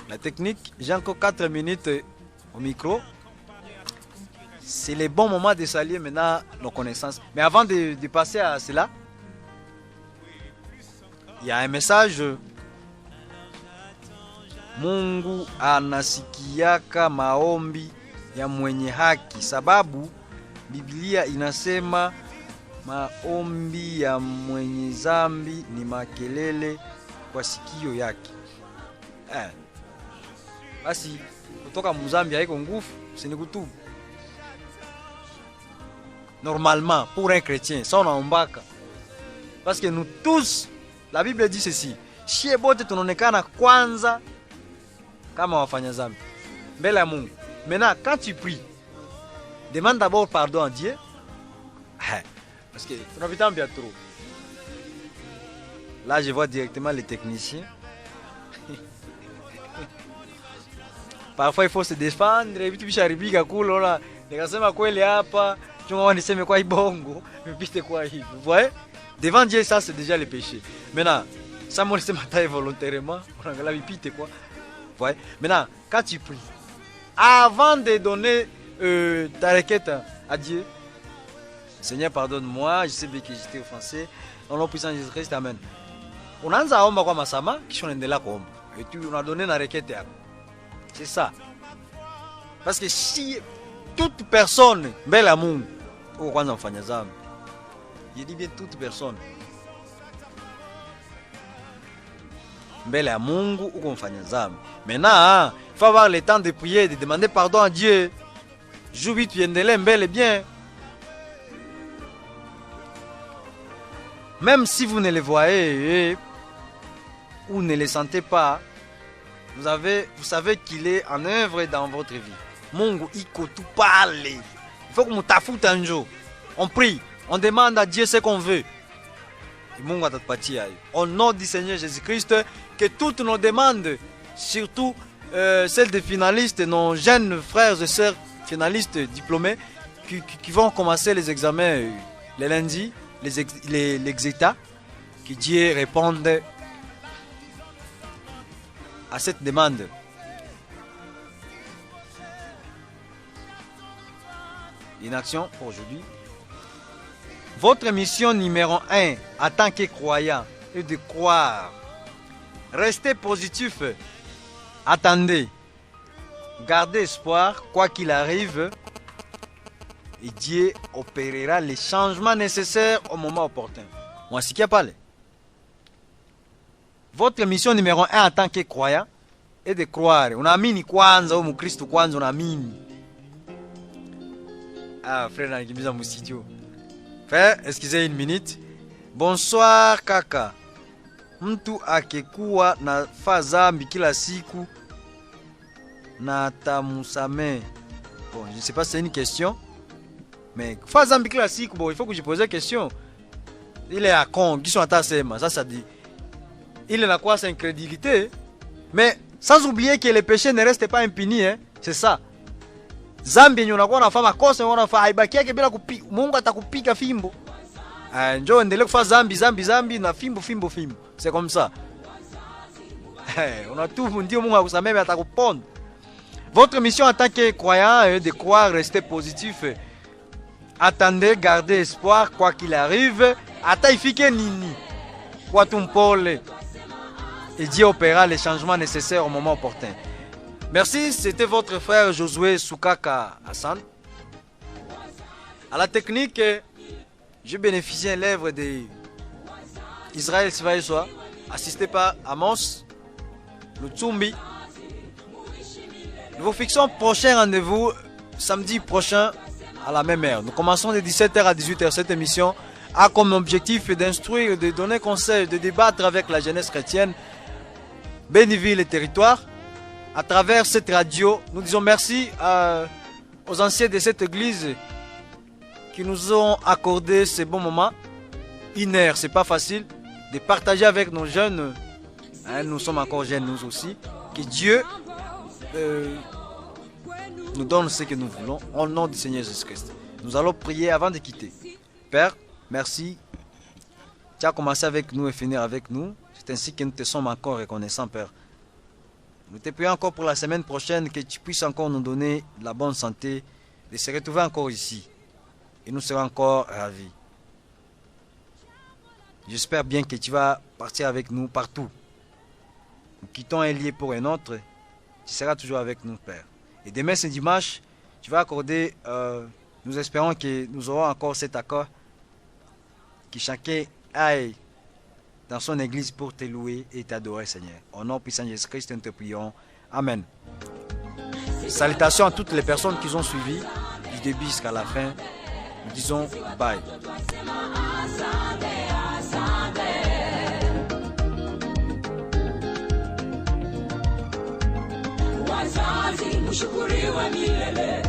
La technique, j'ai encore 4 minutes au micro. C'est le bon moment de saluer maintenant nos connaissances. Mais avant de passer à cela, il y a un message. Mungu anasikiaka maombi ya mwenye haki, sababu Biblia inasema maombi ya mwenye zambi ni makelele kwa sikio yake. Basi kutoka muzambi haiko nguvu, c'est kutubu. Normalement, pour un chrétien, ça on aombaka. Parce que nous tous, la Bible dit ceci, shie bote tunaonekana kwanza kama wafanya zambi mbele ya Mungu. Maintenant, quand tu pries, demande d'abord pardon à Dieu. Parce que on a bien trop. Là, je vois directement les techniciens. Parfois, il faut se défendre. Vitu visharibika kule la nikasema kweli hapa, chunga niseme kwa ibongo, mpite kwa hivi. Vous voyez? Devant Dieu, ça c'est déjà le péché. Maintenant, ça moi c'est matin volontairement, on a la vipite quoi. Vous voyez? Maintenant, quand tu pries, avant de donner ta requête à Dieu, Seigneur, pardonne-moi, je sais bien que j'étais offensé. Au nom puissant de Jésus-Christ, amen. Unaanza omba kwa masama, kisha unaendelea kuomba. Et tu on a donné la requête yako. C'est ça. Parce que si toute personne mbele ya Mungu uko kwanza mfanya dhambi. Je dis bien toute personne. Mbele ya Mungu uko mfanya dhambi. Maintenant, il faut avoir le temps de prier, de demander pardon à Dieu. Joue vite, viendele mbele bien. Même si vous ne les voyez ou ne les sentez pas, vous savez qu'il est en œuvre dans votre vie. Mungu iko tu parle. Il faut que nous tafute un jour. On prie, on demande à Dieu ce qu'on veut. Et Mungu atatupatia. Au nom du Seigneur Jésus-Christ, que toutes nos demandes, surtout celles des finalistes, nos jeunes frères et sœurs finalistes diplômés, qui vont commencer les examens le lundi, l'exéta, que Dieu réponde à cette demande. Une action pour aujourd'hui. Votre mission numéro 1 en tant que croyant est de croire. Restez positif. Attendez. Gardez espoir, quoi qu'il arrive. Et Dieu opérera les changements nécessaires au moment opportun. Moi, c'est qui a parlé. Votre mission numéro 1 en tant que croyant est de croire. On a mis kwanza au Mukristo kwanza on a mis. Ah, frère, nakimbiza mu studio. Frère, excusez une minute. Bonsoir kaka. Mtu akekuwa na fazambi kila siku na tamusame. Bon, je ne sais pas si c'est une question. Mais fazambi kila siku, bon, il faut que je pose la question. Il est à con, qui sont à ta sema, ça dit. Il est là quoi, c'est incrédulité. Mais sans oublier que les péchés ne restent pas impunis, hein. C'est ça. Zambi yenye unakuwa unafanya makosa unafanya haibaki yake bila kupiga. Mungu atakupiga fimbo. Njoo endelee kufanya zambi na fimbo. C'est comme ça. Unatubu ndio Mungu akusamehe atakuponda. Votre mission en tant que croyant est de croire, rester positif. Attendez, gardez espoir quoi qu'il arrive. Hata ifike nini. Kwa tumpole. Et Dieu opérera les changements nécessaires au moment opportun. Merci, c'était votre frère Josué Soukaka Hassan. À la technique, je bénéficie de l'œuvre d'Israël Sivaïsoa, assisté par Amos Lutsumbi. Nous vous fixons prochain rendez-vous samedi prochain à la même heure. Nous commençons de 17h à 18h. Cette émission a comme objectif d'instruire, de donner conseil, de débattre avec la jeunesse chrétienne Béniville et territoire. À travers cette radio, nous disons merci aux anciens de cette église qui nous ont accordé ces bons moments. Une heure, c'est pas facile de partager avec nos jeunes. Nous sommes encore jeunes, nous aussi. Que Dieu nous donne ce que nous voulons au nom du Seigneur Jésus-Christ. Nous allons prier avant de quitter. Père, merci. Tu as commencé avec nous et finir avec nous. C'est ainsi que nous te sommes encore reconnaissants, Père. Nous te prions encore pour la semaine prochaine, que tu puisses encore nous donner la bonne santé, de se retrouver encore ici. Et nous serons encore ravis. J'espère bien que tu vas partir avec nous partout. Nous quittons un lieu pour un autre. Tu seras toujours avec nous, Père. Et demain, c'est dimanche. Tu vas accorder, nous espérons que nous aurons encore cet accord. Que chacun aille dans son église pour te louer et t'adorer, Seigneur. Au nom puissant de Jésus-Christ, nous te prions. Amen. Salutations à toutes les personnes qui ont suivi du début jusqu'à la fin. Nous disons bye. Wazazi mshukuriwe milele.